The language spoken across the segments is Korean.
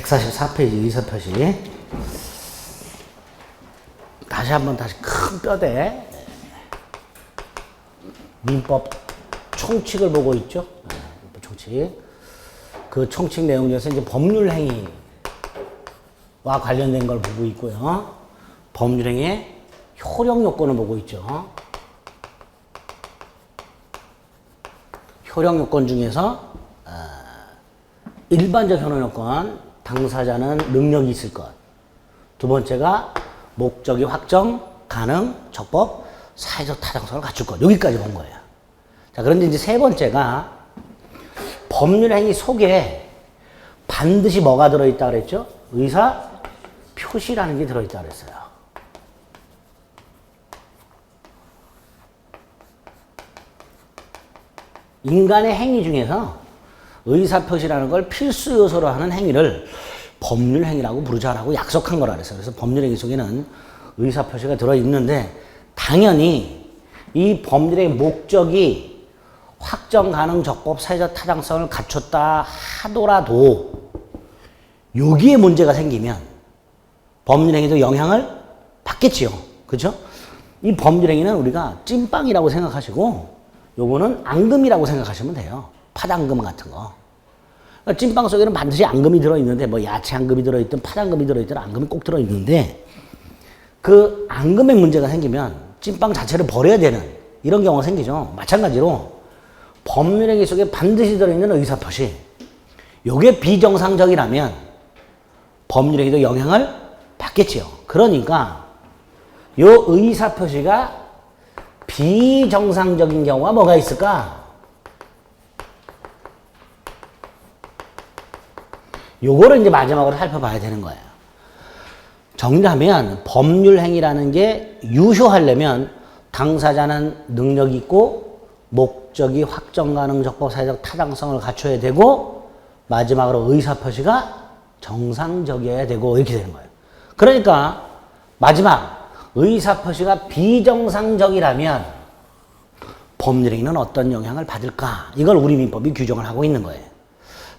144페이지 의사표시. 다시 큰 뼈대 민법 총칙을 보고 있죠. 총칙. 그 총칙 내용 중에서 이제 법률 행위와 관련된 걸 보고 있고요. 법률 행위의 효력 요건을 보고 있죠. 효력 요건 중에서 일반적 효력 요건, 당사자는 능력이 있을 것. 두 번째가 목적이 확정, 가능, 적법, 사회적 타당성을 갖출 것. 여기까지 본 거예요. 자, 그런데 이제 세 번째가 법률 행위 속에 반드시 뭐가 들어있다 그랬죠? 의사 표시라는 게 들어있다 그랬어요. 인간의 행위 중에서 의사 표시라는 걸 필수 요소로 하는 행위를 법률 행위라고 부르자라고 약속한 거라 그랬어요. 그래서 법률 행위 속에는 의사 표시가 들어있는데 당연히 이 법률의 목적이 확정, 가능, 적법, 사회적 타당성을 갖췄다 하더라도 여기에 문제가 생기면 법률 행위도 영향을 받겠지요. 그렇죠? 이 법률 행위는 우리가 찐빵이라고 생각하시고 요거는 앙금이라고 생각하시면 돼요. 파당금 같은 거. 그러니까 찐빵 속에는 반드시 앙금이 들어있는데 뭐 야채 앙금이 들어있든 파당금이 들어있든 앙금이 꼭 들어있는데 그 앙금에 문제가 생기면 찐빵 자체를 버려야 되는 이런 경우가 생기죠. 마찬가지로 법률행위 속에 반드시 들어있는 의사표시 요게 비정상적이라면 법률행위도 영향을 받겠지요. 그러니까 요 의사표시가 비정상적인 경우가 뭐가 있을까? 요거를 이제 마지막으로 살펴봐야 되는 거예요. 정리하면 법률행위라는 게 유효하려면 당사자는 능력이 있고 목적이 확정 가능 적법 사회적 타당성을 갖춰야 되고 마지막으로 의사표시가 정상적이어야 되고 이렇게 되는 거예요. 그러니까 마지막 의사표시가 비정상적이라면 법률행위는 어떤 영향을 받을까? 이걸 우리 민법이 규정을 하고 있는 거예요.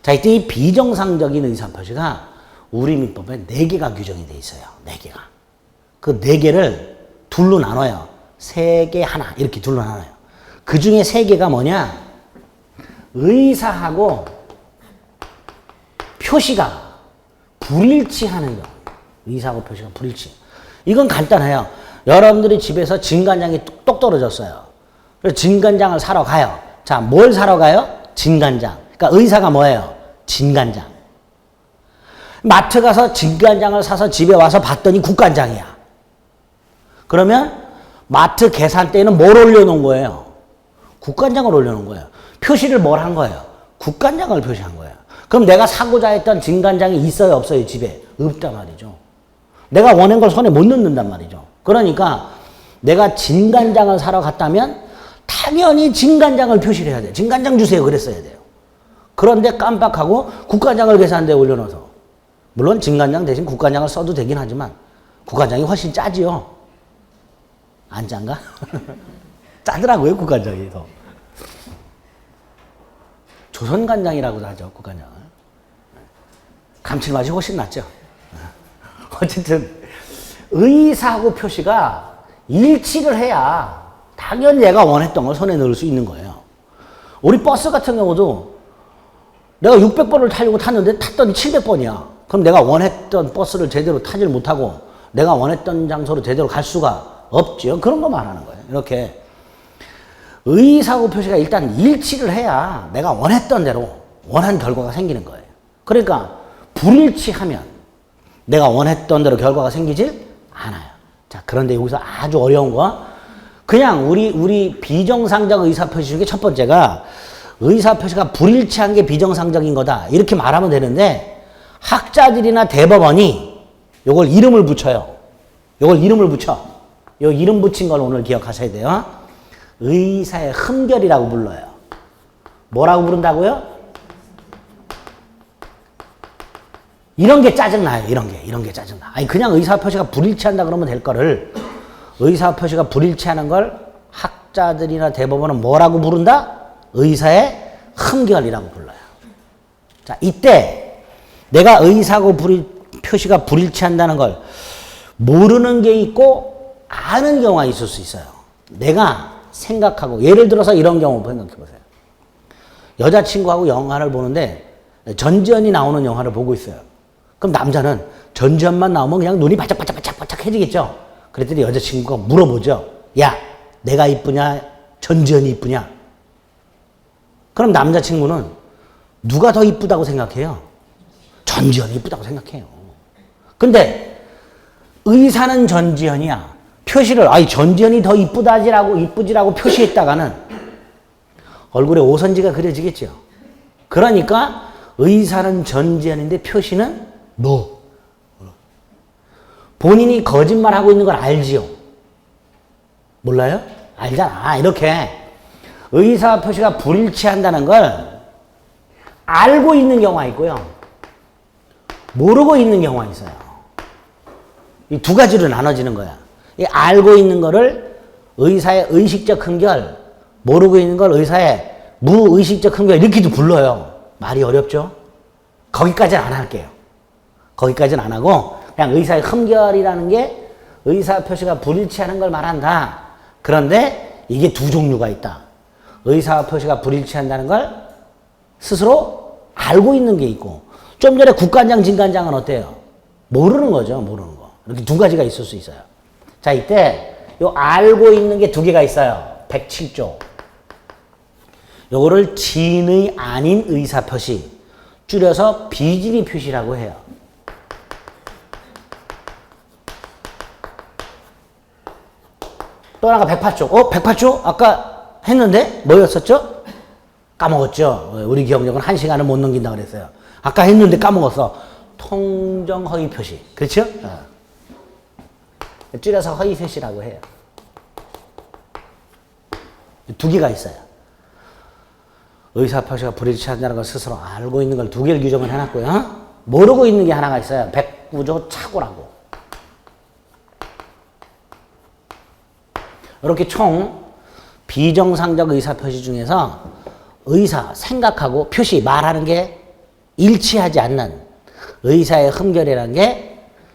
자, 이때 이 비정상적인 의사표시가 우리 민법에 4개가 규정이 돼 있어요. 4개가. 그 4개를 둘로 나눠요. 3개 하나 이렇게 둘로 나눠요. 그 중에 3개가 뭐냐? 의사하고 표시가 불일치하는 거. 의사하고 표시가 불일치. 이건 간단해요. 여러분들이 집에서 진간장이 똑 떨어졌어요. 그래서 진간장을 사러 가요. 자, 뭘 사러 가요? 진간장. 그러니까 의사가 뭐예요? 진간장. 마트 가서 진간장을 사서 집에 와서 봤더니 국간장이야. 그러면 마트 계산대에는 뭘 올려놓은 거예요? 국간장을 올려놓은 거예요. 표시를 뭘 한 거예요? 국간장을 표시한 거예요. 그럼 내가 사고자 했던 진간장이 있어요, 없어요, 집에? 없단 말이죠. 내가 원한 걸 손에 못 넣는단 말이죠. 그러니까 내가 진간장을 사러 갔다면 당연히 진간장을 표시를 해야 돼. 진간장 주세요. 그랬어야 돼요. 그런데 깜빡하고 국간장을 계산대에 올려놓아서 물론 진간장 대신 국간장을 써도 되긴 하지만 국간장이 훨씬 짜지요. 안 짠가? 짜더라고요, 국간장이 더. 조선간장이라고도 하죠, 국간장을. 감칠맛이 훨씬 낫죠. 어쨌든 의사하고 표시가 일치를 해야 당연히 내가 원했던 걸 손에 넣을 수 있는 거예요. 우리 버스 같은 경우도 내가 600번을 타려고 탔는데 탔더니 700번이야. 그럼 내가 원했던 버스를 제대로 타질 못하고 내가 원했던 장소로 제대로 갈 수가 없죠. 그런 거 말하는 거예요. 이렇게 의사하고 표시가 일단 일치를 해야 내가 원했던 대로 원한 결과가 생기는 거예요. 그러니까 불일치하면 내가 원했던 대로 결과가 생기질 않아요. 자, 그런데 여기서 아주 어려운 거, 그냥 우리 비정상적 의사표시 중에 첫 번째가 의사표시가 불일치한 게 비정상적인 거다. 이렇게 말하면 되는데 학자들이나 대법원이 요걸 이름을 붙여요. 요걸 이름을 붙여. 요 이름 붙인 걸 오늘 기억하셔야 돼요. 의사의 흠결이라고 불러요. 뭐라고 부른다고요? 이런 게 짜증나요. 이런 게 짜증나. 아니, 그냥 의사표시가 불일치한다 그러면 될 거를 의사표시가 불일치하는 걸 학자들이나 대법원은 뭐라고 부른다? 의사의 흠결이라고 불러요. 자, 이때 내가 의사하고 표시가 불일치한다는 걸 모르는 게 있고 아는 경우가 있을 수 있어요. 내가 생각하고 예를 들어서 이런 경우 생각해 보세요. 여자친구하고 영화를 보는데 전지현이 나오는 영화를 보고 있어요. 그럼 남자는 전지현만 나오면 그냥 눈이 바짝바짝바짝 해지겠죠. 그랬더니 여자친구가 물어보죠. 야, 내가 이쁘냐 전지현이 이쁘냐? 그럼 남자친구는 누가 더 이쁘다고 생각해요? 전지현이 이쁘다고 생각해요. 근데 의사는 전지현이야. 표시를 아이 전지현이 더 이쁘지라고 표시했다가는 얼굴에 오선지가 그려지겠죠. 그러니까 의사는 전지현인데 표시는 너. 본인이 거짓말하고 있는 걸 알지요? 몰라요? 알잖아. 이렇게 의사 표시가 불일치한다는 걸 알고 있는 경우가 있고요. 모르고 있는 경우가 있어요. 이 두 가지로 나눠지는 거야. 이 알고 있는 거를 의사의 의식적 흠결, 모르고 있는 걸 의사의 무의식적 흠결 이렇게도 불러요. 말이 어렵죠? 거기까지는 안 할게요. 거기까지는 안 하고 그냥 의사의 흠결이라는 게 의사 표시가 불일치하는 걸 말한다. 그런데 이게 두 종류가 있다. 의사 표시가 불일치한다는 걸 스스로 알고 있는 게 있고 좀 전에 국간장, 진간장은 어때요? 모르는 거죠. 모르는 거. 이렇게 두 가지가 있을 수 있어요. 자, 이때 요 알고 있는 게 두 개가 있어요. 107조. 요거를 진의 아닌 의사 표시, 줄여서 비진의 표시라고 해요. 또 하나가 108조. 108조? 아까 했는데 뭐였었죠? 까먹었죠. 우리 기억력은 1시간을 못 넘긴다고 그랬어요. 아까 했는데 까먹었어. 통정 허위 표시. 그렇죠? 줄여서 허위 표시라고 해요. 두 개가 있어요. 의사 표시가 불일치한다는 걸 스스로 알고 있는 걸 두 개를 규정을 해놨고요. 모르고 있는 게 하나가 있어요. 109조 착오라고. 이렇게 총 비정상적 의사 표시 중에서 의사, 생각하고 표시, 말하는 게 일치하지 않는 의사의 흠결이라는 게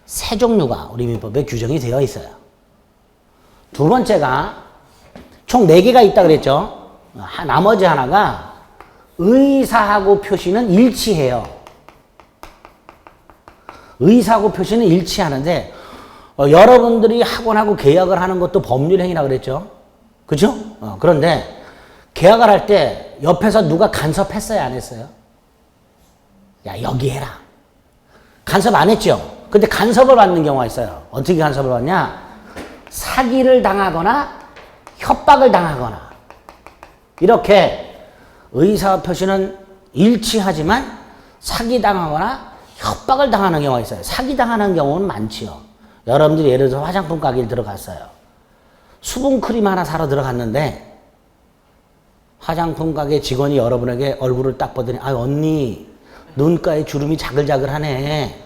세 종류가 우리 민법에 규정이 되어 있어요. 두 번째가 총 4개가 있다 그랬죠. 나머지 하나가 의사하고 표시는 일치해요. 의사하고 표시는 일치하는데 여러분들이 학원하고 계약을 하는 것도 법률행위라고 그랬죠. 그죠? 그런데 계약을 할 때 옆에서 누가 간섭했어요? 안 했어요? 야, 여기 해라. 간섭 안 했죠? 근데 간섭을 받는 경우가 있어요. 어떻게 간섭을 받냐? 사기를 당하거나 협박을 당하거나 이렇게 의사 표시는 일치하지만 사기당하거나 협박을 당하는 경우가 있어요. 사기당하는 경우는 많지요. 여러분들이 예를 들어서 화장품 가게에 들어갔어요. 수분크림 하나 사러 들어갔는데 화장품 가게 직원이 여러분에게 얼굴을 딱 보더니 아 언니 눈가에 주름이 자글자글하네.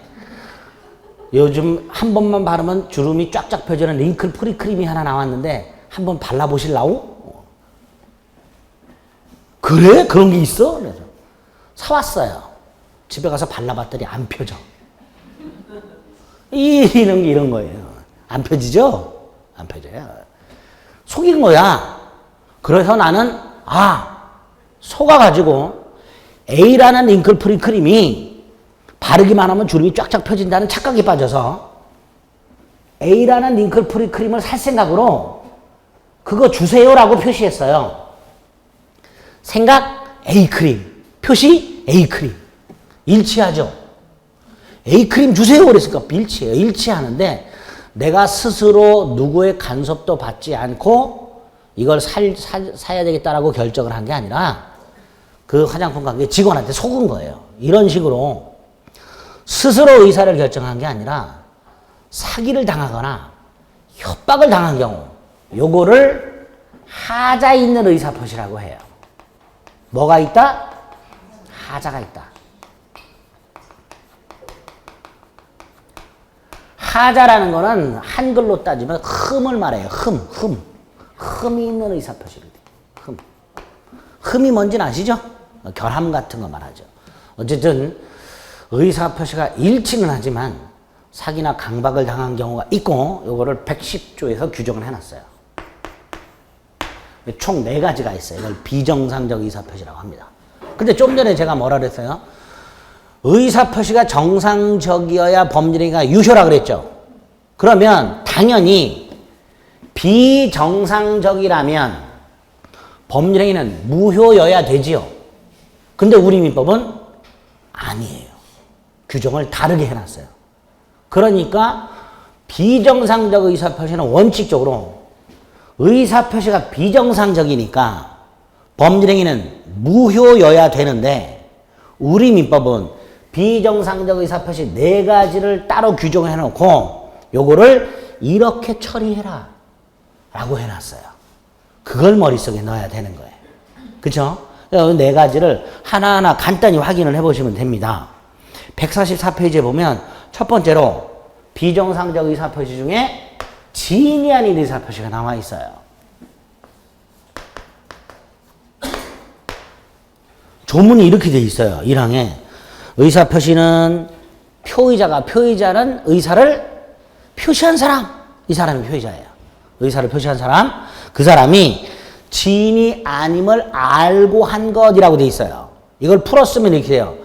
요즘 한 번만 바르면 주름이 쫙쫙 펴지는 링클 프리 크림이 하나 나왔는데 한번 발라보실라고? 그래? 그런 게 있어? 그래서 사왔어요. 집에 가서 발라봤더니 안 펴져. 이런 게 이런 거예요. 안 펴지죠? 안 펴져요. 속인 거야. 그래서 나는 속아가지고 A라는 링클 프리 크림이 바르기만 하면 주름이 쫙쫙 펴진다는 착각에 빠져서 A라는 링클 프리 크림을 살 생각으로 그거 주세요라고 표시했어요. 생각 A크림, 표시 A크림. 일치하죠? A크림 주세요 그랬으니까 일치해요. 일치하는데 내가 스스로 누구의 간섭도 받지 않고 이걸 사야 되겠다라고 결정을 한 게 아니라 그 화장품 가게 직원한테 속은 거예요. 이런 식으로 스스로 의사를 결정한 게 아니라 사기를 당하거나 협박을 당한 경우 요거를 하자 있는 의사표시라고 해요. 뭐가 있다? 하자가 있다. 하자라는 거는 한글로 따지면 흠을 말해요. 흠이 있는 의사표시를. 흠이 뭔지는 아시죠? 결함 같은 거 말하죠. 어쨌든 의사표시가 잃지는 하지만 사기나 강박을 당한 경우가 있고 요거를 110조에서 규정을 해놨어요. 총 4가지가 있어요. 이걸 비정상적 의사표시라고 합니다. 근데 좀 전에 제가 뭐라 그랬어요? 의사표시가 정상적이어야 법률행위가 유효라 그랬죠. 그러면 당연히 비정상적이라면 법률행위는 무효여야 되지요. 근데 우리 민법은 아니에요. 규정을 다르게 해놨어요. 그러니까 비정상적 의사표시는 원칙적으로 의사표시가 비정상적이니까 법률행위는 무효여야 되는데 우리 민법은 비정상적 의사표시 4가지를 따로 규정해 놓고 요거를 이렇게 처리해라 라고 해놨어요. 그걸 머릿속에 넣어야 되는 거예요. 그쵸? 4가지를 하나하나 간단히 확인을 해보시면 됩니다. 144페이지에 보면 첫 번째로 비정상적 의사표시 중에 지인이 아닌 의사표시가 나와 있어요. 조문이 이렇게 돼 있어요. 1항에 의사표시는 표의자는 의사를 표시한 사람, 이 사람이 표의자예요. 의사를 표시한 사람, 그 사람이 지인이 아님을 알고 한 것이라고 돼 있어요. 이걸 풀었으면 이렇게 돼요.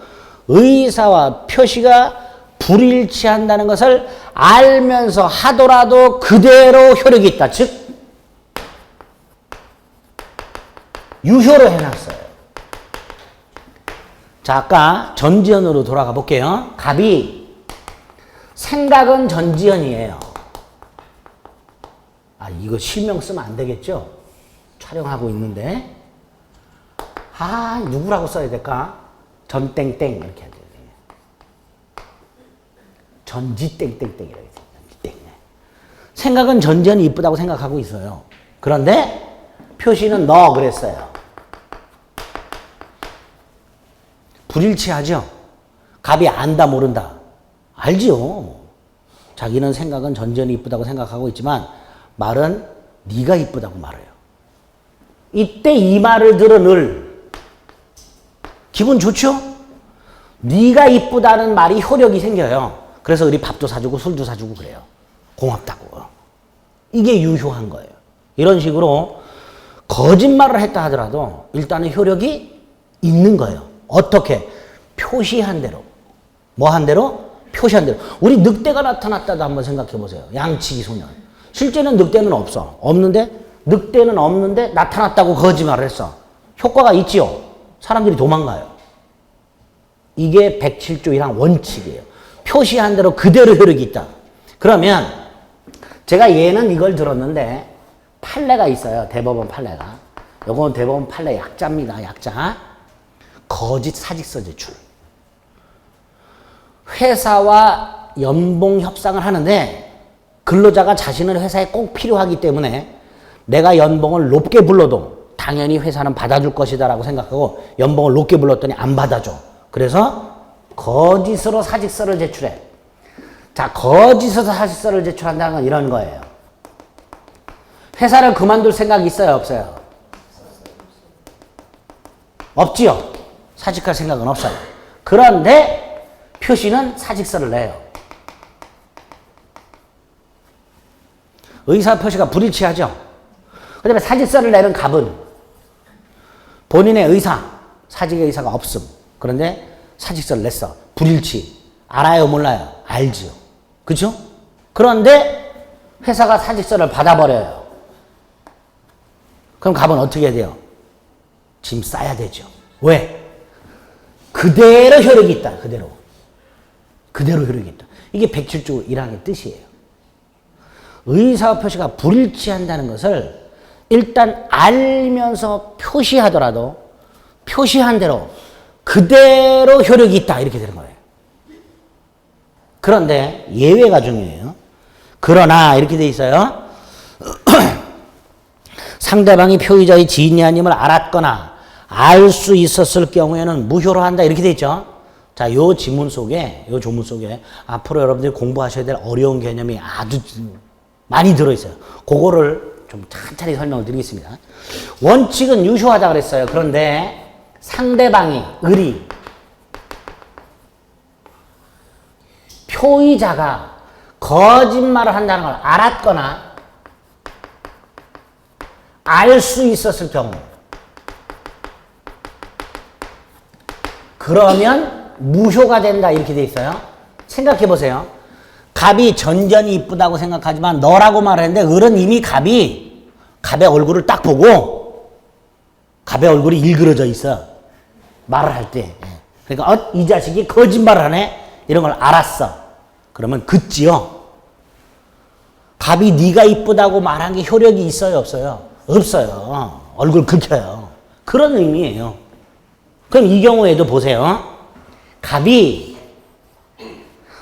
의사와 표시가 불일치한다는 것을 알면서 하더라도 그대로 효력이 있다. 즉 유효로 해놨어요. 자, 아까 전지현으로 돌아가 볼게요. 갑이 생각은 전지현이에요. 아, 이거 실명 쓰면 안 되겠죠? 촬영하고 있는데. 아, 누구라고 써야 될까? 전땡땡 이렇게 해야 돼요. 전지땡땡땡이라고 해요. 전지땡. 생각은 전지현이 이쁘다고 생각하고 있어요. 그런데 표시는 너 그랬어요. 불일치하죠? 갑이 안다 모른다. 알지요. 자기는 생각은 전지현이 이쁘다고 생각하고 있지만 말은 네가 이쁘다고 말해요. 이때 이 말을 들은 을 기분 좋죠? 네가 이쁘다는 말이 효력이 생겨요. 그래서 우리 밥도 사주고 술도 사주고 그래요. 고맙다고. 이게 유효한 거예요. 이런 식으로 거짓말을 했다 하더라도 일단은 효력이 있는 거예요. 어떻게? 표시한 대로. 뭐 한 대로? 표시한 대로. 우리 늑대가 나타났다도 한번 생각해 보세요. 양치기 소년. 실제는 늑대는 없어. 없는데 늑대는 없는데 나타났다고 거짓말을 했어. 효과가 있지요. 사람들이 도망가요. 이게 107조 1항 원칙이에요. 표시한 대로 그대로 효력이 있다. 그러면 제가 얘는 이걸 들었는데 판례가 있어요. 대법원 판례가. 요건 대법원 판례 약자입니다. 약자. 거짓 사직서 제출. 회사와 연봉 협상을 하는데 근로자가 자신은 회사에 꼭 필요하기 때문에 내가 연봉을 높게 불러도 당연히 회사는 받아줄 것이다 라고 생각하고 연봉을 높게 불렀더니 안 받아줘. 그래서 거짓으로 사직서를 제출해. 자, 거짓으로 사직서를 제출한다는 건 이런 거예요. 회사를 그만둘 생각 있어요? 없어요? 없지요? 사직할 생각은 없어요. 그런데 표시는 사직서를 내요. 의사표시가 불일치하죠? 그 다음에 사직서를 내는 갑은 본인의 사직의 의사가 없음. 그런데 사직서를 냈어. 불일치. 알아요? 몰라요? 알지요. 그죠? 그런데 회사가 사직서를 받아버려요. 그럼 갑은 어떻게 해야 돼요? 짐 싸야 되죠. 왜? 그대로 효력이 있다. 그대로 효력이 있다. 이게 107조 1항의 뜻이에요. 의사표시가 불일치한다는 것을 일단 알면서 표시하더라도 표시한 대로 그대로 효력이 있다. 이렇게 되는 거예요. 그런데 예외가 중요해요. 그러나 이렇게 돼 있어요. 상대방이 표의자의 지인이 아님을 알았거나 알 수 있었을 경우에는 무효로 한다. 이렇게 돼 있죠. 자, 요 지문 속에, 요 조문 속에 앞으로 여러분들이 공부하셔야 될 어려운 개념이 아주 많이 들어있어요. 그거를 좀 천천히 설명을 드리겠습니다. 원칙은 유효하다 그랬어요. 그런데 상대방이, 을이 표의자가 거짓말을 한다는 걸 알았거나 알 수 있었을 경우 그러면 무효가 된다 이렇게 돼 있어요. 생각해 보세요. 갑이 전전이 이쁘다고 생각하지만 너라고 말했는데 을은 이미 갑의 얼굴을 딱 보고 갑의 얼굴이 일그러져 있어. 말을 할 때. 그러니까 이 자식이 거짓말을 하네. 이런 걸 알았어. 그러면 긋지요. 갑이 네가 이쁘다고 말한 게 효력이 있어요, 없어요? 없어요. 얼굴 긁혀요. 그런 의미예요. 그럼 이 경우에도 보세요. 갑이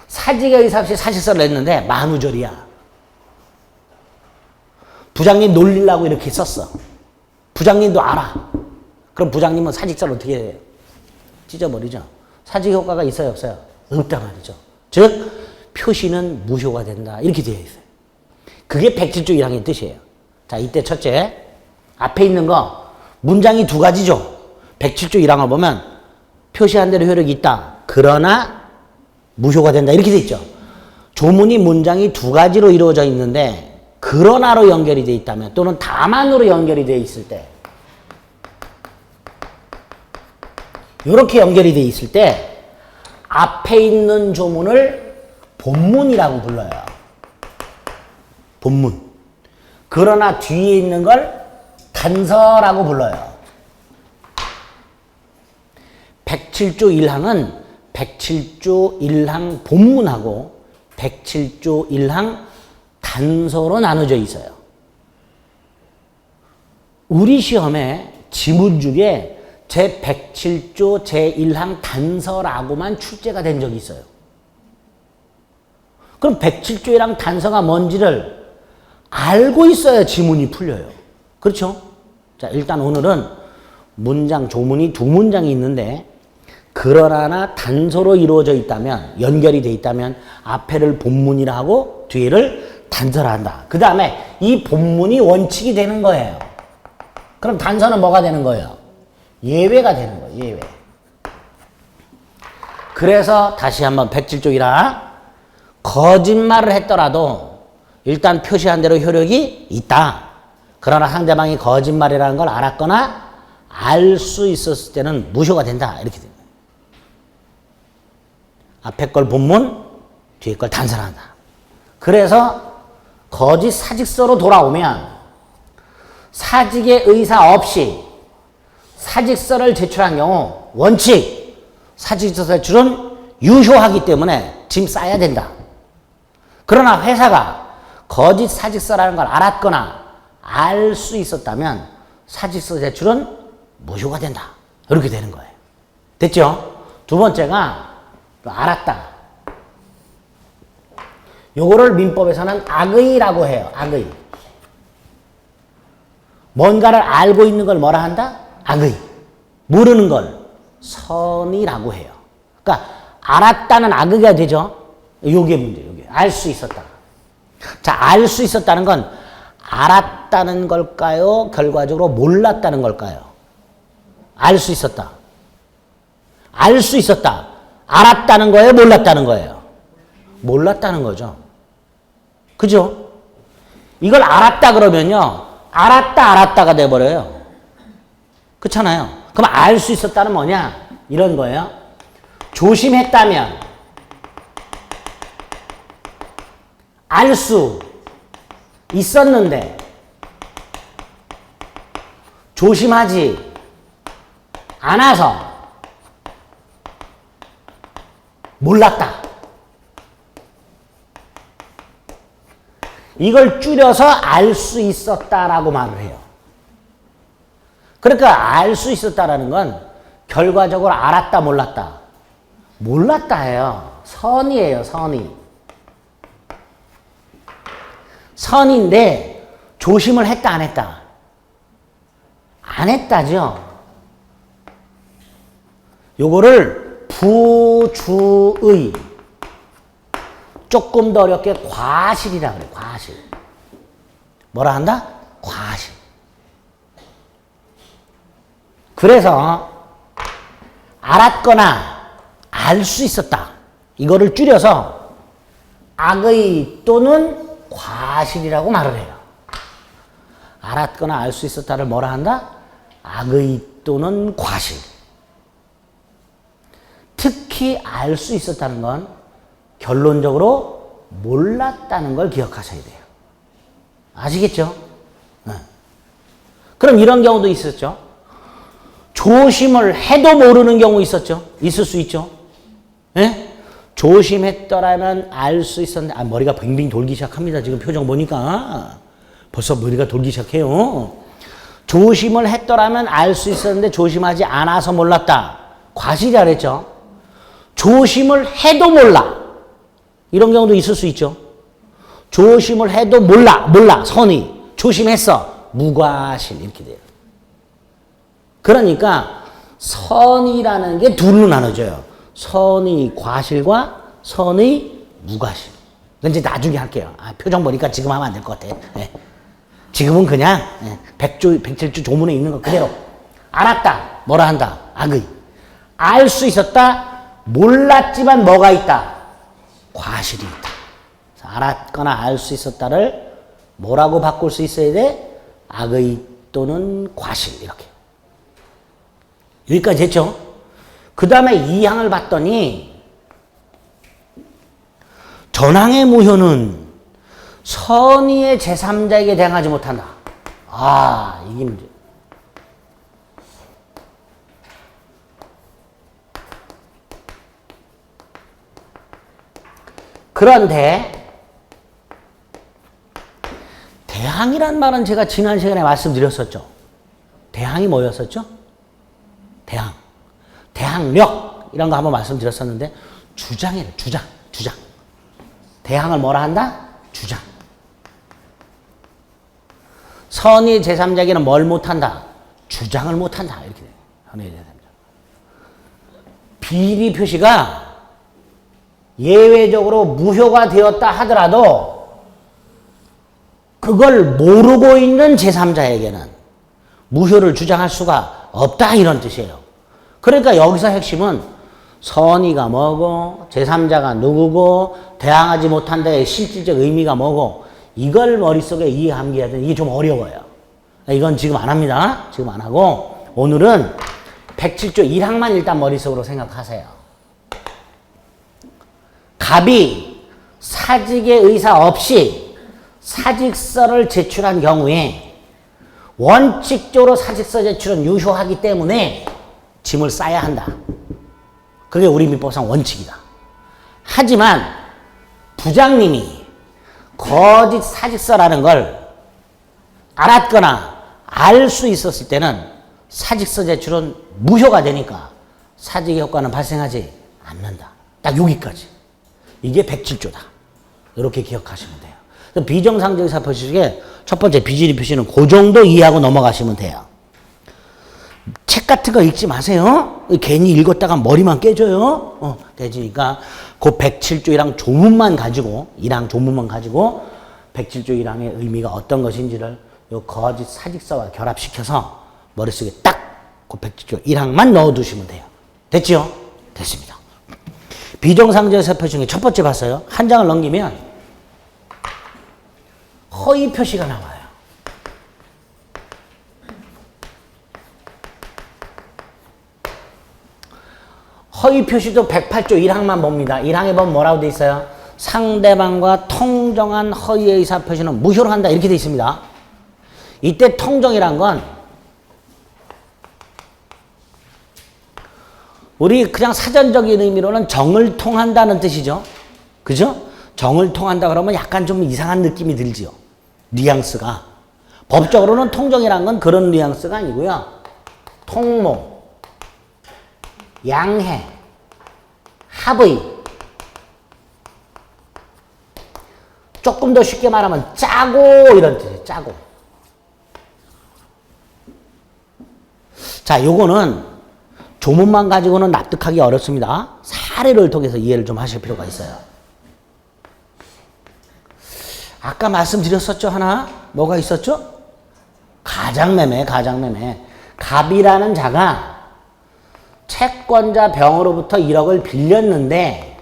사직의 의사 없이 사직서를 냈는데 만우절이야. 부장님 놀리려고 이렇게 썼어. 부장님도 알아. 그럼 부장님은 사직서를 어떻게 해요? 찢어버리죠. 사직 효과가 있어요, 없어요? 없단 말이죠. 즉 표시는 무효가 된다. 이렇게 되어 있어요. 그게 107조 1항의 뜻이에요. 자, 이때 첫째, 앞에 있는 거 문장이 두 가지죠. 107조 1항을 보면 표시한 대로 효력이 있다. 그러나 무효가 된다. 이렇게 돼 있죠. 조문이 문장이 두 가지로 이루어져 있는데 그러나로 연결이 돼 있다면 또는 다만으로 연결이 돼 있을 때 이렇게 연결이 돼 있을 때 앞에 있는 조문을 본문이라고 불러요. 본문. 그러나 뒤에 있는 걸 단서라고 불러요. 107조 1항은 107조 1항 본문하고 107조 1항 단서로 나눠져 있어요. 우리 시험에 지문 중에 제 107조 제1항 단서라고만 출제가 된 적이 있어요. 그럼 107조 1항 단서가 뭔지를 알고 있어야 지문이 풀려요. 그렇죠? 자, 일단 오늘은 문장, 조문이 두 문장이 있는데 그러나 단서로 이루어져 있다면, 연결이 돼 있다면 앞에를 본문이라 하고 뒤에를 단서라 한다. 그 다음에 이 본문이 원칙이 되는 거예요. 그럼 단서는 뭐가 되는 거예요? 예외가 되는 거예요. 예외. 그래서 다시 한번 107조 1항 거짓말을 했더라도 일단 표시한 대로 효력이 있다. 그러나 상대방이 거짓말이라는 걸 알았거나 알 수 있었을 때는 무효가 된다. 이렇게 됩니다. 앞에 걸 본문, 뒤에 걸 단서한다. 그래서 거짓 사직서로 돌아오면 사직의 의사 없이 사직서를 제출한 경우 원칙 사직서 제출은 유효하기 때문에 짐 싸야 된다. 그러나 회사가 거짓 사직서라는 걸 알았거나 알 수 있었다면 사직서 제출은 무효가 된다. 이렇게 되는 거예요. 됐죠? 두 번째가 알았다. 요거를 민법에서는 악의라고 해요. 악의. 뭔가를 알고 있는 걸 뭐라 한다? 악의. 모르는 걸 선의라고 해요. 그러니까 알았다는 악의가 되죠. 요게 문제. 요게 알 수 있었다. 자, 알 수 있었다는 건 알았다는 걸까요? 결과적으로 몰랐다는 걸까요? 알 수 있었다. 알 수 있었다. 알았다는 거예요? 몰랐다는 거예요? 몰랐다는 거죠. 그죠? 이걸 알았다 그러면요. 알았다가 돼버려요. 그렇잖아요. 그럼 알 수 있었다는 뭐냐? 이런 거예요. 조심했다면 알 수 있었는데 조심하지 않아서 몰랐다. 이걸 줄여서 알 수 있었다라고 말을 해요. 그러니까 알 수 있었다라는 건 결과적으로 알았다 몰랐다. 몰랐다예요. 선이에요. 선이. 선인데 조심을 했다 안 했다? 안 했다죠. 요거를 부주의, 조금 더 어렵게 과실이라 그래. 과실. 뭐라 한다? 과실. 그래서 알았거나 알 수 있었다. 이거를 줄여서 악의 또는 과실이라고 말을 해요. 알았거나 알 수 있었다를 뭐라 한다? 악의 또는 과실. 특히 알 수 있었다는 건 결론적으로 몰랐다는 걸 기억하셔야 돼요. 아시겠죠? 그럼 이런 경우도 있었죠. 조심을 해도 모르는 경우 있었죠. 있을 수 있죠. 예? 조심했더라면 알 수 있었는데, 머리가 빙빙 돌기 시작합니다. 지금 표정 보니까. 벌써 머리가 돌기 시작해요. 조심을 했더라면 알 수 있었는데 조심하지 않아서 몰랐다. 과실이라 그랬죠. 조심을 해도 몰라. 이런 경우도 있을 수 있죠. 조심을 해도 몰라. 선의. 조심했어. 무과실. 이렇게 돼요. 그러니까 선의라는 게 둘로 나눠져요. 선의 과실과 선의 무과실. 이제 나중에 할게요. 표정 보니까 지금 하면 안 될 것 같아. 네. 지금은 그냥 백칠주 조문에 있는 거 그대로. 알았다. 뭐라 한다. 악의. 알 수 있었다. 몰랐지만 뭐가 있다. 과실이 있다. 알았거나 알 수 있었다를 뭐라고 바꿀 수 있어야 돼? 악의 또는 과실. 이렇게. 여기까지 했죠? 그 다음에 2항을 봤더니 전항의 무효는 선의의 제3자에게 대항하지 못한다. 이게 문제. 그런데 대항이란 말은 제가 지난 시간에 말씀드렸었죠. 대항이 뭐였었죠? 대항력 이런 거 한번 말씀드렸었는데 주장이래. 주장. 대항을 뭐라 한다? 주장. 선의 제3자에게는 뭘 못한다? 주장을 못한다. 이렇게 돼요. 선의 제3자. 비리 표시가 예외적으로 무효가 되었다 하더라도 그걸 모르고 있는 제3자에게는 무효를 주장할 수가 없다. 이런 뜻이에요. 그러니까 여기서 핵심은 선의가 뭐고 제3자가 누구고 대항하지 못한다의 실질적 의미가 뭐고 이걸 머릿속에 이해하기가 이게 좀 어려워요. 이건 지금 안 합니다. 지금 안 하고 오늘은 107조 1항만 일단 머릿속으로 생각하세요. 갑이 사직의 의사 없이 사직서를 제출한 경우에 원칙적으로 사직서 제출은 유효하기 때문에 짐을 싸야 한다. 그게 우리 민법상 원칙이다. 하지만 부장님이 거짓 사직서라는 걸 알았거나 알 수 있었을 때는 사직서 제출은 무효가 되니까 사직의 효과는 발생하지 않는다. 딱 여기까지. 이게 107조다. 이렇게 기억하시면 돼요. 비정상적 의사 표시의 첫 번째 비지리 표시는 그 정도 이해하고 넘어가시면 돼요. 책 같은 거 읽지 마세요. 괜히 읽었다가 머리만 깨져요. 되지니까 그 107조 1항 조문만 가지고 1항 조문만 가지고 107조 1항의 의미가 어떤 것인지를 요 거짓 사직서와 결합시켜서 머릿속에 딱 그 107조 1항만 넣어두시면 돼요. 됐죠? 됐습니다. 비정상적 의사 표시 중에 첫 번째 봤어요. 한 장을 넘기면 허위 표시가 나와요. 허위 표시도 108조 1항만 봅니다. 1항에 보면 뭐라고 돼 있어요? 상대방과 통정한 허위의 의사 표시는 무효로 한다. 이렇게 돼 있습니다. 이때 통정이란 건 우리 그냥 사전적인 의미로는 정을 통한다는 뜻이죠. 그죠? 정을 통한다 그러면 약간 좀 이상한 느낌이 들지요. 뉘앙스가. 법적으로는 통정이란 건 그런 뉘앙스가 아니고요. 통모, 양해, 합의. 조금 더 쉽게 말하면 짜고 이런 뜻이에요. 짜고. 자, 요거는 조문만 가지고는 납득하기 어렵습니다. 사례를 통해서 이해를 좀 하실 필요가 있어요. 아까 말씀드렸었죠, 하나? 뭐가 있었죠? 가장매매. 갑이라는 자가 채권자 병으로부터 1억을 빌렸는데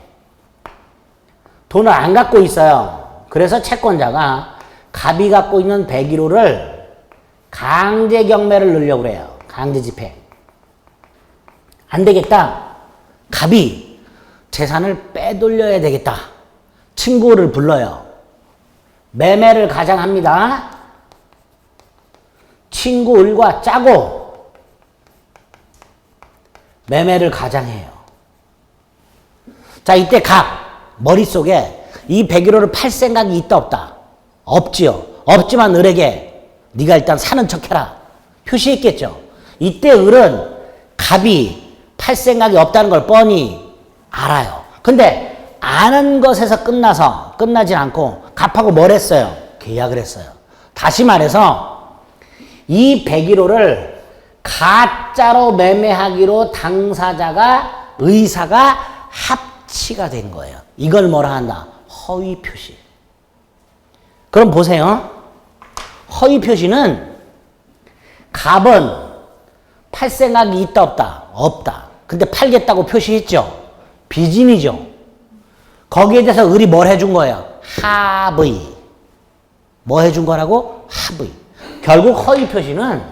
돈을 안 갖고 있어요. 그래서 채권자가 갑이 갖고 있는 101호를 강제 경매를 넣으려고 그래요. 강제 집행. 안 되겠다. 갑이 재산을 빼돌려야 되겠다. 친구를 불러요. 매매를 가장합니다. 친구 을과 짜고 매매를 가장해요. 자, 이때 갑 머릿속에 이 101호를 팔 생각이 있다 없다? 없지요. 없지만 을에게 네가 일단 사는 척해라 표시했겠죠. 이때 을은 갑이 팔 생각이 없다는 걸 뻔히 알아요. 근데 아는 것에서 끝나진 않고 갑하고 뭘 했어요? 계약을 했어요. 다시 말해서 이 101호를 가짜로 매매하기로 당사자가 의사가 합치가 된 거예요. 이걸 뭐라 한다? 허위 표시. 그럼 보세요. 허위 표시는 갑은 팔 생각이 있다 없다? 없다. 근데 팔겠다고 표시했죠. 비진이죠. 거기에 대해서 을이 뭘 해준 거예요? 합의. 뭐 해준 거라고? 합의. 결국 허위 표시는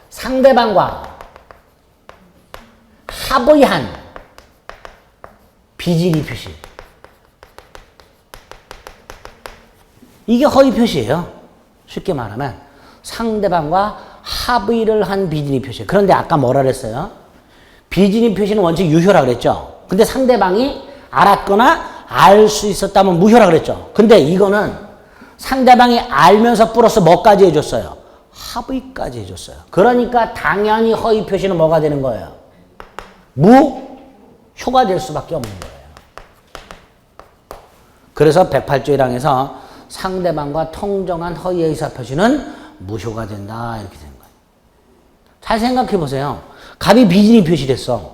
상대방과 합의한 비진이 표시. 이게 허위 표시예요. 쉽게 말하면 상대방과 합의를 한 비진이 표시. 그런데 아까 뭐라 그랬어요? 비진이 표시는 원칙 유효라 그랬죠. 근데 상대방이 알았거나 알 수 있었다면 무효라 그랬죠. 근데 이거는 상대방이 알면서 플러스 뭐까지 해줬어요? 합의까지 해줬어요. 그러니까 당연히 허위 표시는 뭐가 되는 거예요? 무효가 될 수밖에 없는 거예요. 그래서 108조 1항에서 상대방과 통정한 허위 의사 표시는 무효가 된다 이렇게 되는 거예요. 잘 생각해 보세요. 갑이 비진이 표시됐어.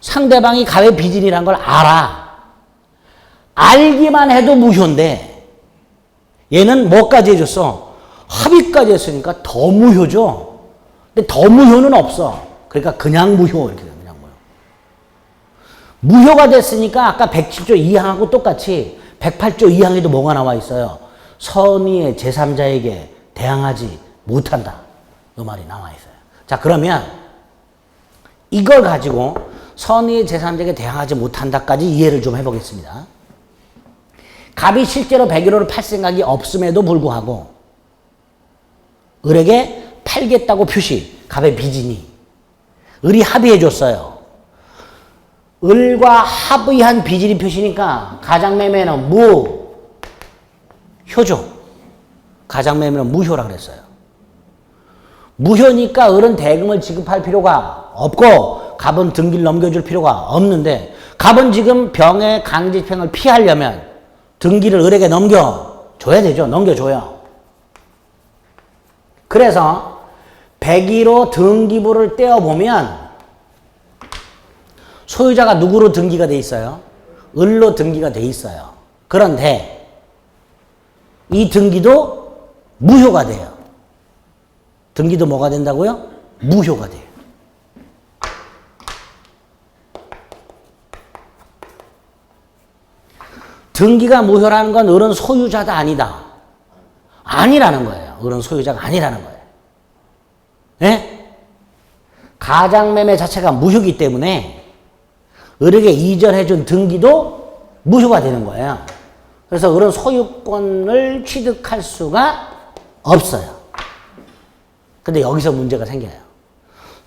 상대방이 갑의 비진이란 걸 알아. 알기만 해도 무효인데 얘는 뭐까지 해줬어? 합의까지 했으니까 더 무효죠. 근데 더 무효는 없어. 그러니까 그냥 무효 이렇게 돼요. 그냥 무효. 무효가 됐으니까 아까 107조 2항하고 똑같이 108조 2항에도 뭐가 나와 있어요? 선의의 제3자에게 대항하지 못한다. 이 말이 나와 있어요. 자, 그러면 이걸 가지고 선의의 제3자에게 대항하지 못한다까지 이해를 좀 해보겠습니다. 갑이 실제로 101호를 팔 생각이 없음에도 불구하고 을에게 팔겠다고 표시, 갑의 비진이. 을이 합의해줬어요. 을과 합의한 비진이 표시니까 가장매매는 무효죠. 가장매매는 무효라 그랬어요. 무효니까 을은 대금을 지급할 필요가 없고 갑은 등기를 넘겨줄 필요가 없는데 갑은 지금 병의 강제집행을 피하려면 등기를 을에게 넘겨줘야 되죠. 넘겨줘요. 그래서 101호 등기부를 떼어보면 소유자가 누구로 등기가 돼 있어요? 을로 등기가 돼 있어요. 그런데 이 등기도 무효가 돼요. 등기도 뭐가 된다고요? 무효가 돼요. 등기가 무효라는 건 을은 소유자가 아니다. 아니라는 거예요. 을은 소유자가 아니라는 거예요. 예? 가장매매 자체가 무효이기 때문에 을에게 이전해준 등기도 무효가 되는 거예요. 그래서 을은 소유권을 취득할 수가 없어요. 근데 여기서 문제가 생겨요.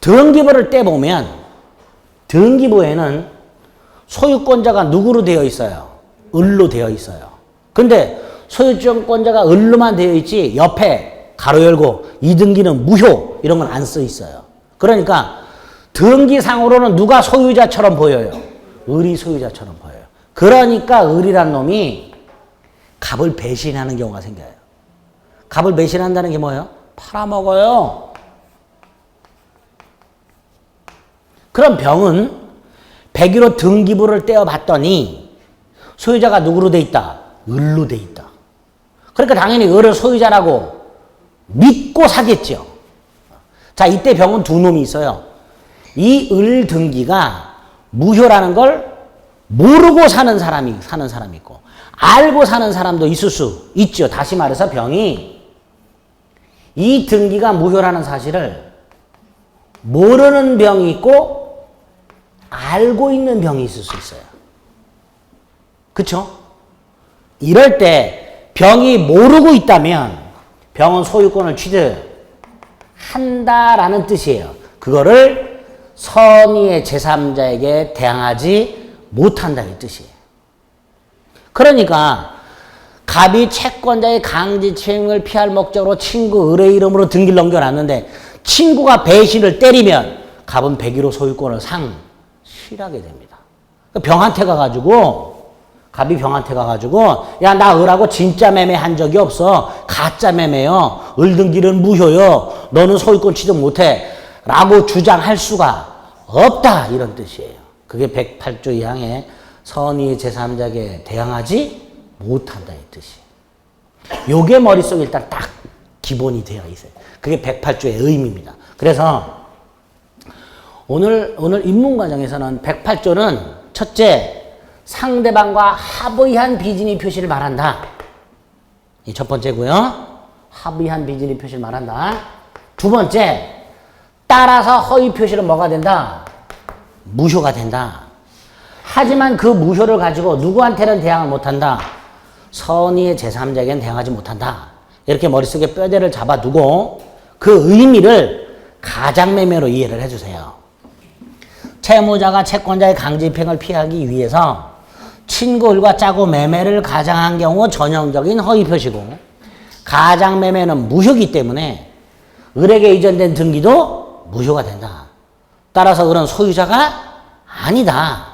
등기부를 떼보면 등기부에는 소유권자가 누구로 되어 있어요? 을로 되어 있어요. 근데 소유권자가 을로만 되어 있지 옆에 가로 열고 이 등기는 무효 이런 건 안 써 있어요. 그러니까 등기상으로는 누가 소유자처럼 보여요? 을이 소유자처럼 보여요. 그러니까 을이란 놈이 갑을 배신하는 경우가 생겨요. 갑을 배신한다는 게 뭐예요? 팔아먹어요. 그럼 병은 101호 등기부를 떼어봤더니 소유자가 누구로 돼 있다? 을로 돼 있다. 그러니까 당연히 을을 소유자라고 믿고 사겠죠. 자, 이때 병은 두 놈이 있어요. 이 을 등기가 무효라는 걸 모르고 사는 사람이 있고 알고 사는 사람도 있을 수 있죠. 다시 말해서 병이 이 등기가 무효라는 사실을 모르는 병이 있고 알고 있는 병이 있을 수 있어요. 그쵸? 이럴 때 병이 모르고 있다면 병은 소유권을 취득한다라는 뜻이에요. 그거를 선의의 제3자에게 대항하지 못한다 이 뜻이에요. 그러니까 갑이 채권자의 강제추행을 피할 목적으로 친구 을의 이름으로 등기를 넘겨놨는데 친구가 배신을 때리면 갑은 백의로 소유권을 상실하게 됩니다. 병한테 가가지고 갑이 병한테 가가지고 야 나 을하고 진짜 매매한 적이 없어. 가짜 매매요. 을 등기는 무효요. 너는 소유권 취득 못해. 라고 주장할 수가 없다 이런 뜻이에요. 그게 108조 2항에 선의의 제3자에게 대항하지 못한다 이 뜻이에요. 요게 머릿속에 일단 딱 기본이 되어 있어요. 그게 108조의 의미입니다. 그래서 오늘 입문 과정에서는 108조는 첫째 상대방과 합의한 비진의 표시를 말한다. 이 첫 번째고요. 합의한 비진의 표시를 말한다. 두 번째 따라서 허위 표시는 뭐가 된다? 무효가 된다. 하지만 그 무효를 가지고 누구한테는 대항을 못한다. 선의의 제3자에게는 대항하지 못한다. 이렇게 머릿속에 뼈대를 잡아두고 그 의미를 가장매매로 이해를 해주세요. 채무자가 채권자의 강제집행을 피하기 위해서 친구을과 짜고 매매를 가장한 경우 전형적인 허위표시고 가장매매는 무효이기 때문에 을에게 이전된 등기도 무효가 된다. 따라서 을은 소유자가 아니다.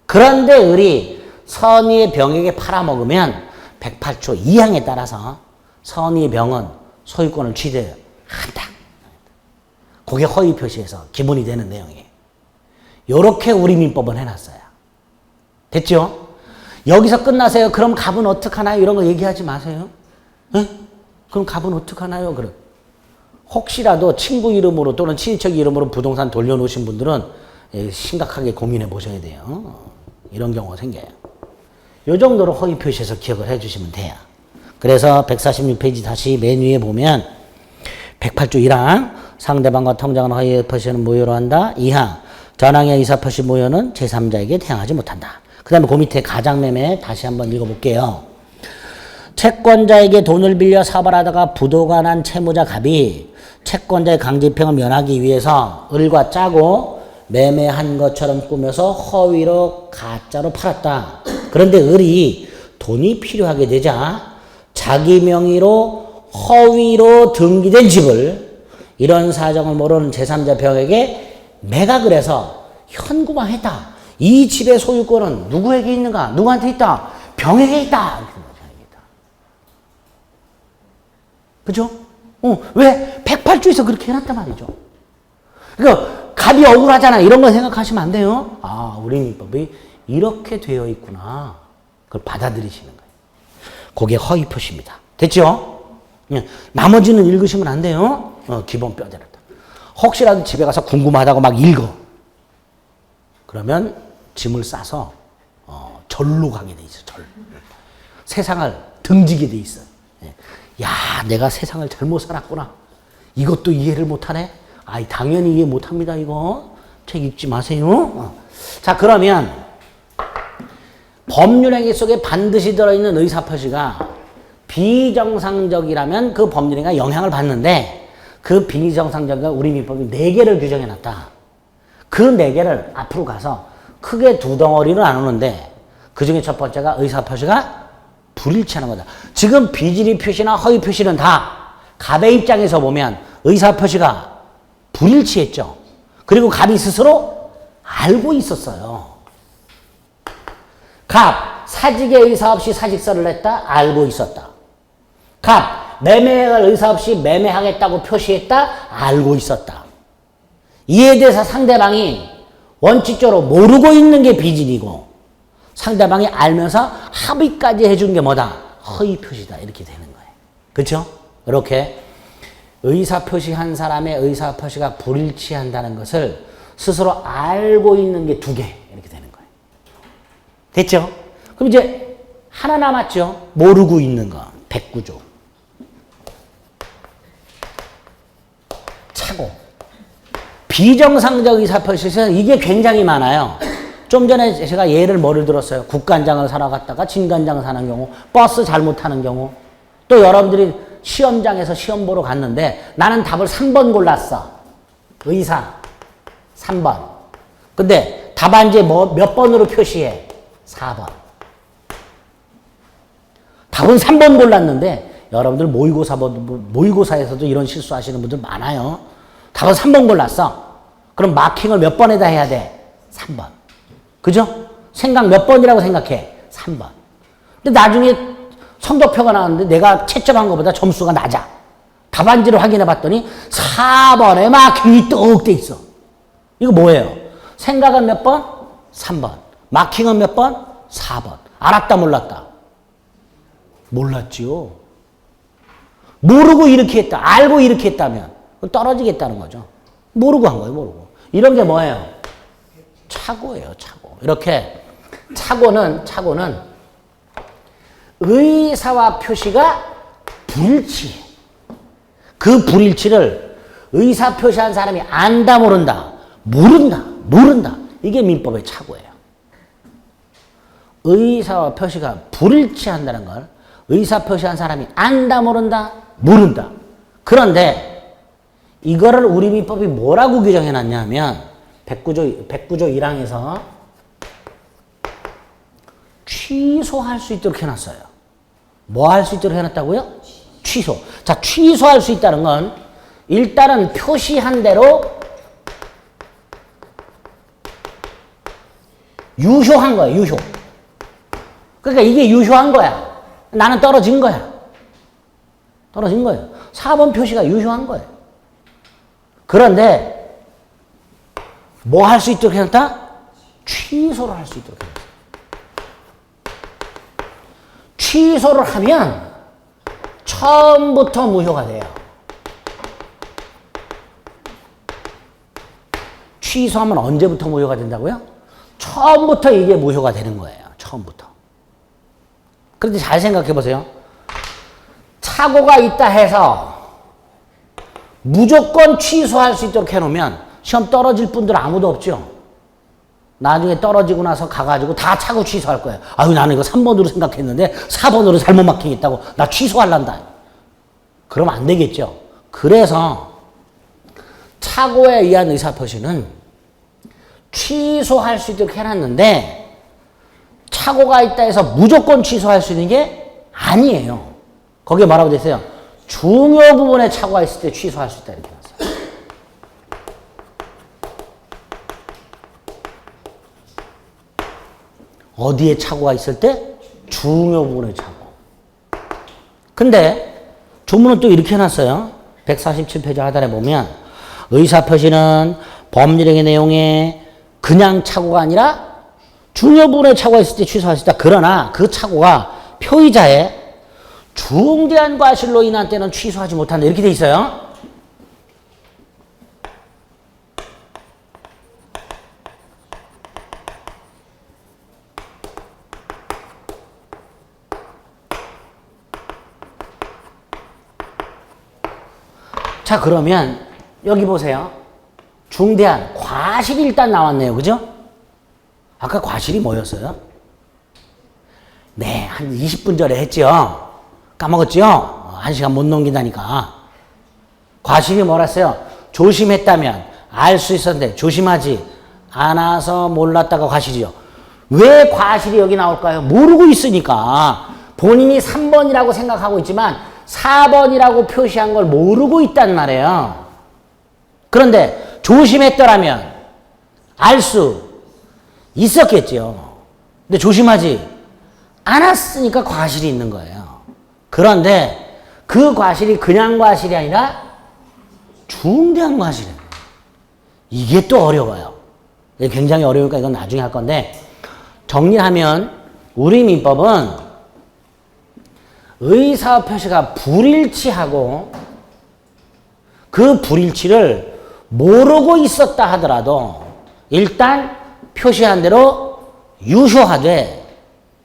그런데 을이 선의의 병에게 팔아먹으면 108조 2항에 따라서 선의의 병은 소유권을 취득한다. 그게 허위표시에서 기본이 되는 내용이에요. 요렇게 우리 민법은 해놨어요. 됐죠? 여기서 끝나세요. 그럼 갑은 어떡하나요? 이런 거 얘기하지 마세요. 에? 그럼 갑은 어떡하나요? 그럼 혹시라도 친구 이름으로 또는 친인척 이름으로 부동산 돌려놓으신 분들은 심각하게 고민해 보셔야 돼요. 이런 경우가 생겨요. 요 정도로 허위 표시해서 기억을 해 주시면 돼요. 그래서 146페이지 다시 맨 위에 보면 108조 1항 상대방과 통장은 허위 표시는 무효로 한다. 2항 전항의 의사표시 무효는 제3자에게 대항하지 못한다. 그 다음에 그 밑에 가장매매 다시 한번 읽어볼게요. 채권자에게 돈을 빌려 사발하다가 부도가 난 채무자 갑이 채권자의 강제집행을 면하기 위해서 을과 짜고 매매한 것처럼 꾸며서 허위로 가짜로 팔았다. 그런데 을이 돈이 필요하게 되자 자기 명의로 허위로 등기된 집을 이런 사정을 모르는 제3자 병에게 매각을 해서 현금화했다. 이 집의 소유권은 누구에게 있는가? 누구한테 있다? 병에게 있다. 그죠? 왜? 108조에서 그렇게 해놨단 말이죠. 그러니까 갑이 억울하잖아. 이런 거 생각하시면 안 돼요. 아, 우리 민법이 이렇게 되어 있구나. 그걸 받아들이시는 거예요. 그게 허위 표시입니다. 됐죠? 나머지는 읽으시면 안 돼요. 기본 뼈대로. 혹시라도 집에 가서 궁금하다고 막 읽어. 그러면 짐을 싸서 절로 가게 돼 있어. 절. 세상을 등지게 돼 있어. 야, 내가 세상을 잘못 살았구나. 이것도 이해를 못하네. 아이, 당연히 이해 못합니다. 이거 책 읽지 마세요. 자, 그러면 법률행위 속에 반드시 들어있는 의사표시가 비정상적이라면 그 법률행위가 영향을 받는데 그 비정상적인 우리 민법이 4개를 규정해놨다. 그 4개를 앞으로 가서 크게 두 덩어리로 나누는데 그 중에 첫 번째가 의사표시가 불일치하는 거다. 지금 비진의 표시나 허위 표시는 다 갑의 입장에서 보면 의사표시가 불일치했죠. 그리고 갑이 스스로 알고 있었어요. 갑, 사직의 의사 없이 사직서를 냈다? 알고 있었다. 갑, 매매할 의사 없이 매매하겠다고 표시했다? 알고 있었다. 이에 대해서 상대방이 원칙적으로 모르고 있는 게 비진이고 상대방이 알면서 합의까지 해준 게 뭐다? 허위 표시다. 이렇게 되는 거예요. 그렇죠? 이렇게 의사표시한 사람의 의사표시가 불일치한다는 것을 스스로 알고 있는 게 2개 이렇게 되는 거예요. 됐죠? 그럼 이제 하나 남았죠? 모르고 있는 거. 백구조. 차고. 비정상적 의사표시에서는 이게 굉장히 많아요. 좀 전에 제가 뭐를 들었어요. 국간장을 사러 갔다가 진간장 사는 경우, 버스 잘못 타는 경우, 또 여러분들이 시험장에서 시험 보러 갔는데 나는 답을 3번 골랐어. 의사 3번. 근데 답안지에 몇 번으로 표시해? 4번. 답은 3번 골랐는데 여러분들 모의고사에서도 이런 실수하시는 분들 많아요. 답은 3번 골랐어. 그럼 마킹을 몇 번에다 해야 돼? 3번. 그죠? 생각 몇 번이라고 생각해? 3번. 근데 나중에 성적표가 나왔는데 내가 채점한 것보다 점수가 낮아. 답안지를 확인해 봤더니 4번에 마킹이 뚝 돼 있어. 이거 뭐예요? 생각은 몇 번? 3번. 마킹은 몇 번? 4번. 알았다 몰랐다? 몰랐지요. 모르고 이렇게 했다. 알고 이렇게 했다면 떨어지겠다는 거죠. 모르고 한 거예요. 모르고. 이런 게 뭐예요? 착오예요. 착오. 이렇게 착오는 의사와 표시가 불일치해. 그 불일치를 의사 표시한 사람이 안다 모른다. 모른다. 이게 민법의 착오예요. 의사와 표시가 불일치한다는 걸 의사 표시한 사람이 안다 모른다. 그런데 이거를 우리 민법이 뭐라고 규정해 놨냐면 백구조 1항에서 취소할 수 있도록 해놨어요. 뭐 할 수 있도록 해놨다고요? 취소. 자, 취소할 수 있다는 건 일단은 표시한 대로 유효한 거야. 유효. 그러니까 이게 유효한 거야. 나는 떨어진 거야. 4번 표시가 유효한 거예요. 그런데 뭐 할 수 있도록 해놨다? 취소를 할 수 있도록 해놨어요. 취소를 하면 처음부터 무효가 돼요. 취소하면 언제부터 무효가 된다고요? 처음부터 이게 무효가 되는 거예요. 처음부터. 그런데 잘 생각해 보세요. 착오가 있다 해서 무조건 취소할 수 있도록 해놓으면 시험 떨어질 분들 아무도 없죠. 나중에 떨어지고 나서 가가지고 다 착오 취소할 거예요. 아유, 나는 이거 3번으로 생각했는데 4번으로 잘못 마킹했다고 나 취소할란다. 그러면 안 되겠죠. 그래서 착오에 의한 의사표시는 취소할 수 있도록 해놨는데 착오가 있다 해서 무조건 취소할 수 있는 게 아니에요. 거기에 뭐라고 돼 있어요? 중요 부분에 착오가 있을 때 취소할 수 있다 이렇게 나왔어요. 어디에 착오가 있을 때? 중요 부분에 착오. 근데 조문은 또 이렇게 해놨어요. 147페이지 하단에 보면 의사표시는 법률행위 내용에 그냥 착오가 아니라 중요 부분에 착오가 있을 때 취소할 수 있다. 그러나 그 착오가 표의자의 중대한 과실로 인한 때는 취소하지 못한다. 이렇게 돼 있어요. 자, 그러면 여기 보세요. 중대한 과실이 일단 나왔네요. 그죠? 아까 과실이 뭐였어요? 네, 한 20분 전에 했죠. 까먹었죠? 1시간 못 넘긴다니까. 과실이 뭐랬어요? 조심했다면 알 수 있었는데 조심하지 않아서 몰랐다가 과실이죠. 왜 과실이 여기 나올까요? 모르고 있으니까. 본인이 3번이라고 생각하고 있지만 4번이라고 표시한 걸 모르고 있단 말이에요. 그런데 조심했더라면 알 수 있었겠죠. 근데 조심하지 않았으니까 과실이 있는 거예요. 그런데 그 과실이 그냥 과실이 아니라 중대한 과실이에요. 이게 또 어려워요. 굉장히 어려우니까 이건 나중에 할 건데 정리하면 우리 민법은 의사 표시가 불일치하고 그 불일치를 모르고 있었다 하더라도 일단 표시한 대로 유효하되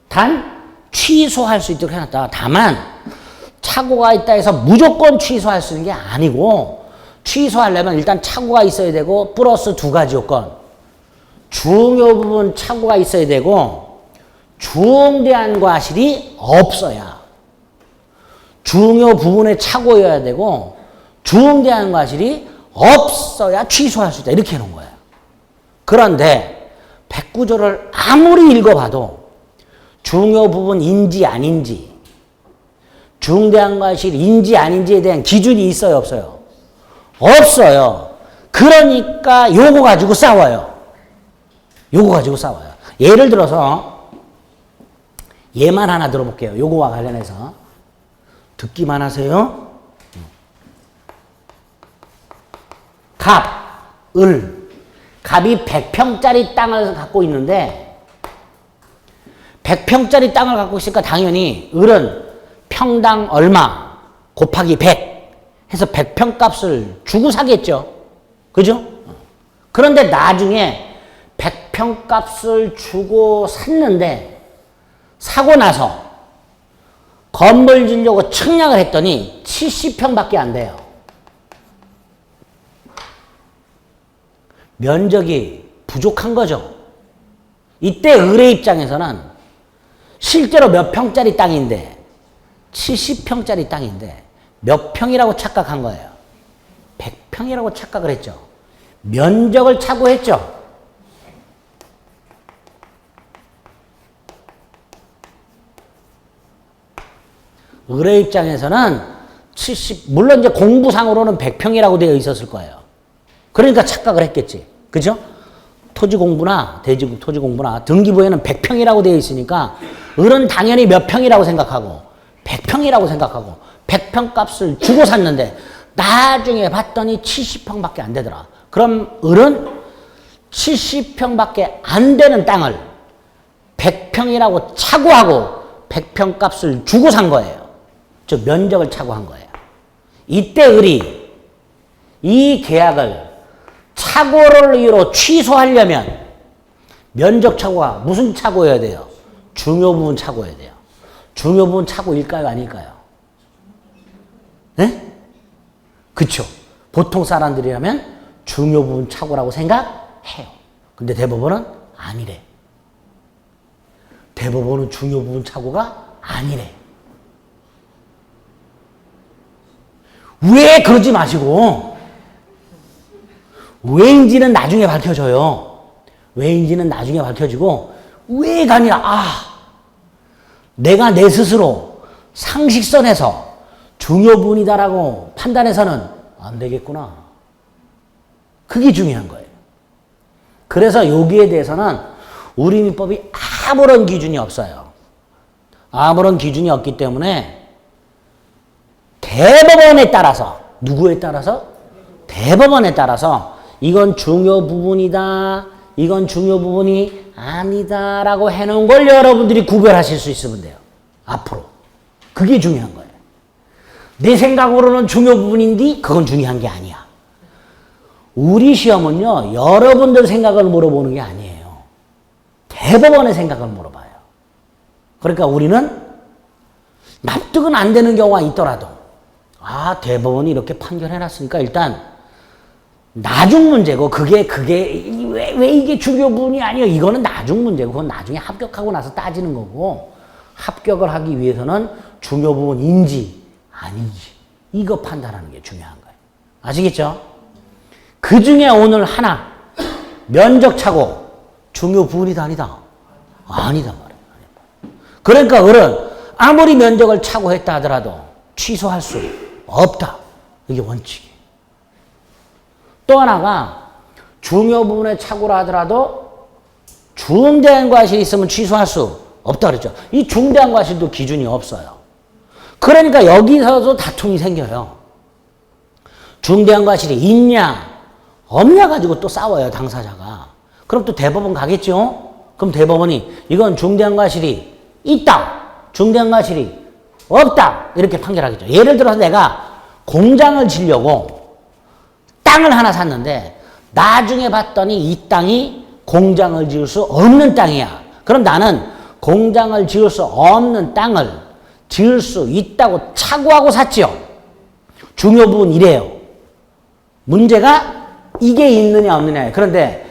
단 취소할 수 있도록 해놨다. 다만 착오가 있다 해서 무조건 취소할 수 있는 게 아니고 취소하려면 일단 착오가 있어야 되고 플러스 두 가지 요건. 중요 부분 착오가 있어야 되고 중대한 과실이 없어야. 중요 부분에 착오여야 되고 중대한 과실이 없어야 취소할 수 있다. 이렇게 해놓은 거예요. 그런데 백구조를 아무리 읽어봐도 중요 부분인지 아닌지 중대한 과실인지 아닌지에 대한 기준이 있어요 없어요? 없어요. 그러니까 요거 가지고 싸워요. 요거 가지고 싸워요. 예를 들어서 얘만 하나 들어볼게요. 요거와 관련해서 듣기만 하세요. 갑, 을. 갑이 100평짜리 땅을 갖고 있는데 100평짜리 땅을 갖고 있으니까 당연히 을은 평당 얼마 곱하기 100 해서 100평 값을 주고 사겠죠. 그죠? 그런데 나중에 100평 값을 주고 샀는데 사고 나서 건물 지려고 청약을 했더니 70평밖에 안 돼요. 면적이 부족한 거죠. 이때 을의 입장에서는 실제로 몇 평짜리 땅인데 70평짜리 땅인데 몇 평이라고 착각한 거예요. 100평이라고 착각을 했죠. 면적을 착오했죠. 을의 입장에서는 물론 이제 공부상으로는 100평이라고 되어 있었을 거예요. 그러니까 착각을 했겠지. 그죠? 토지공부나 대지국 토지공부나 등기부에는 100평이라고 되어 있으니까 을은 당연히 몇 평이라고 생각하고 100평이라고 생각하고 100평 값을 주고 샀는데 나중에 봤더니 70평밖에 안 되더라. 그럼 을은 70평밖에 안 되는 땅을 100평이라고 착오하고 100평 값을 주고 산 거예요. 즉 면적을 착오한 거예요. 이때 을이 이 계약을 착오를 이유로 취소하려면 면적 착오가 무슨 착오여야 돼요? 중요 부분 착오여야 돼요. 중요 부분 착오일까요? 아닐까요? 네? 그쵸. 보통 사람들이라면 중요 부분 착오라고 생각해요. 근데 대법원은 아니래. 대법원은 중요 부분 착오가 아니래. 왜 그러지 마시고 왜인지는 나중에 밝혀져요. 왜인지는 나중에 밝혀지고 왜가 아니라 내가 내 스스로 상식선에서 중요 부분이다라고 판단해서는 안 되겠구나. 그게 중요한 거예요. 그래서 여기에 대해서는 우리민법이 아무런 기준이 없어요. 아무런 기준이 없기 때문에 대법원에 따라서 누구에 따라서? 대법원에 따라서 이건 중요 부분이다. 이건 중요 부분이 아니다라고 해놓은 걸 여러분들이 구별하실 수 있으면 돼요. 앞으로. 그게 중요한 거예요. 내 생각으로는 중요 부분인데 그건 중요한 게 아니야. 우리 시험은요. 여러분들 생각을 물어보는 게 아니에요. 대법원의 생각을 물어봐요. 그러니까 우리는 납득은 안 되는 경우가 있더라도 대법원이 이렇게 판결해놨으니까 일단 나중 문제고 그게 왜 이게 중요 부분이 아니에요. 이거는 나중 문제고 그건 나중에 합격하고 나서 따지는 거고 합격을 하기 위해서는 중요 부분인지 아닌지 이거 판단하는 게 중요한 거예요. 아시겠죠? 그 중에 오늘 하나 면적 착오 중요 부분이다 아니다? 아니다 말이에요. 그러니까 을은 아무리 면적을 착오했다 하더라도 취소할 수 없다. 이게 원칙이에요. 또 하나가 중요 부분에 착오라 하더라도 중대한 과실이 있으면 취소할 수 없다 그랬죠. 이 중대한 과실도 기준이 없어요. 그러니까 여기서도 다툼이 생겨요. 중대한 과실이 있냐 없냐 가지고 또 싸워요 당사자가. 그럼 또 대법원 가겠죠. 그럼 대법원이 이건 중대한 과실이 있다. 중대한 과실이 없다. 이렇게 판결하겠죠. 예를 들어서 내가 공장을 지려고 땅을 하나 샀는데 나중에 봤더니 이 땅이 공장을 지을 수 없는 땅이야. 그럼 나는 공장을 지을 수 없는 땅을 지을 수 있다고 착오하고 샀지요. 중요 부분 이래요. 문제가 이게 있느냐 없느냐예요. 그런데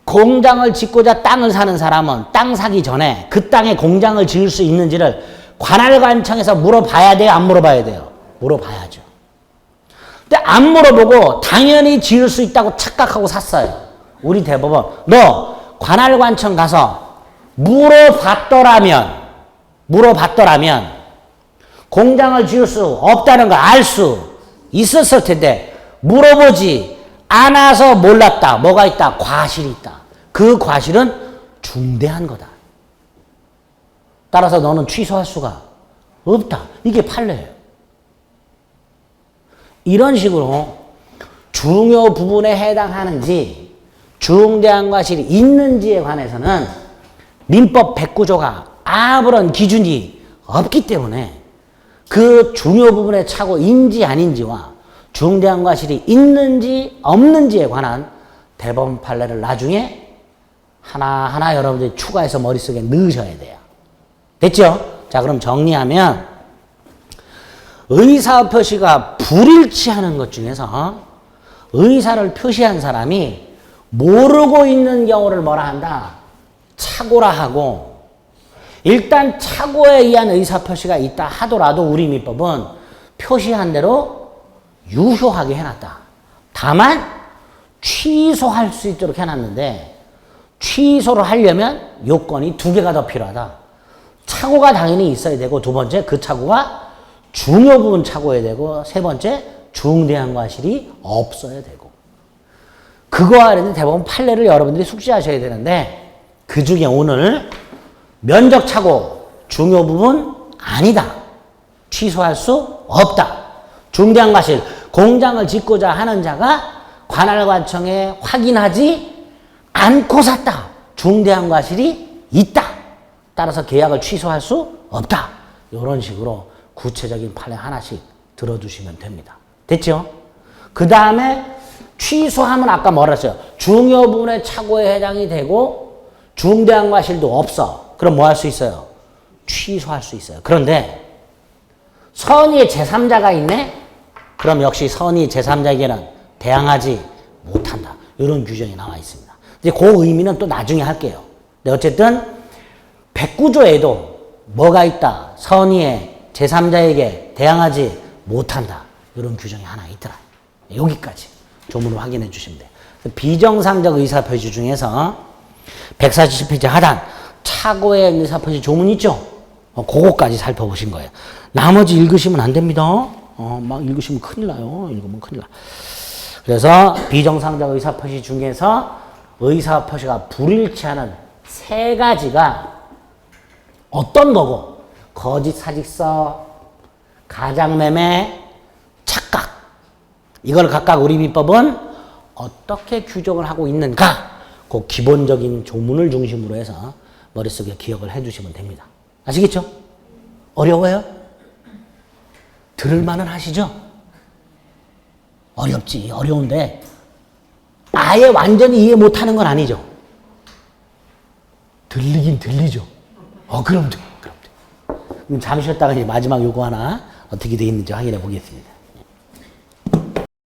공장을 짓고자 땅을 사는 사람은 땅 사기 전에 그 땅에 공장을 지을 수 있는지를 관할관청에서 물어봐야 돼요? 안 물어봐야 돼요? 물어봐야죠. 근데 안 물어보고 당연히 지을 수 있다고 착각하고 샀어요. 우리 대법원 너 관할관청 가서 물어봤더라면 공장을 지을 수 없다는 걸 알 수 있었을 텐데 물어보지 않아서 몰랐다. 뭐가 있다? 과실이 있다. 그 과실은 중대한 거다. 따라서 너는 취소할 수가 없다. 이게 판례예요. 이런 식으로 중요 부분에 해당하는지 중대한 과실이 있는지에 관해서는 민법 109조가 아무런 기준이 없기 때문에 그 중요 부분의 착오인지 아닌지와 중대한 과실이 있는지 없는지에 관한 대법원 판례를 나중에 하나하나 여러분들이 추가해서 머릿속에 넣으셔야 돼요. 됐죠? 자, 그럼 정리하면 의사 표시가 불일치하는 것 중에서 의사를 표시한 사람이 모르고 있는 경우를 뭐라 한다? 착오라 하고, 일단 착오에 의한 의사 표시가 있다 하더라도 우리 민법은 표시한 대로 유효하게 해놨다. 다만 취소할 수 있도록 해놨는데 취소를 하려면 요건이 두 개가 더 필요하다. 착오가 당연히 있어야 되고, 두 번째 그 착오가 중요 부분 착오해야 되고, 세 번째 중대한 과실이 없어야 되고. 그거와 관련된 대법원 판례를 여러분들이 숙지하셔야 되는데, 그 중에 오늘 면적 착오 중요 부분 아니다. 취소할 수 없다. 중대한 과실 공장을 짓고자 하는 자가 관할관청에 확인하지 않고 샀다. 중대한 과실이 있다. 따라서 계약을 취소할 수 없다. 이런 식으로 구체적인 판례 하나씩 들어두시면 됩니다. 됐죠? 그 다음에 취소하면 아까 뭐라 했어요? 중요 부분의 착오에 해당이 되고 중대한 과실도 없어. 그럼 뭐 할 수 있어요? 취소할 수 있어요. 그런데 선의의 제3자가 있네? 그럼 역시 선의 제3자에게는 대항하지 못한다. 이런 규정이 나와 있습니다. 이제 그 의미는 또 나중에 할게요. 근데 어쨌든 109조에도 뭐가 있다? 선의의 제3자에게 대항하지 못한다. 이런 규정이 하나 있더라. 여기까지 조문을 확인해 주시면 돼요. 비정상적 의사표시 중에서 147페이지 하단 착오의 의사표시 조문 있죠? 그거까지 살펴보신 거예요. 나머지 읽으시면 안 됩니다. 막 읽으시면 큰일 나요. 읽으면 큰일 나. 그래서 비정상적 의사표시 중에서 의사표시가 불일치하는 세 가지가 어떤 거고, 거짓 사직서, 가장매매, 착각. 이걸 각각 우리 민법은 어떻게 규정을 하고 있는가? 그 기본적인 조문을 중심으로 해서 머릿속에 기억을 해주시면 됩니다. 아시겠죠? 어려워요? 들을 만은 하시죠? 어렵지. 어려운데 아예 완전히 이해 못하는 건 아니죠. 들리긴 들리죠. 그럼 돼. 그럼 돼. 그럼 잠시 쉬었다가 이제 마지막 요거 하나 어떻게 돼 있는지 확인해 보겠습니다.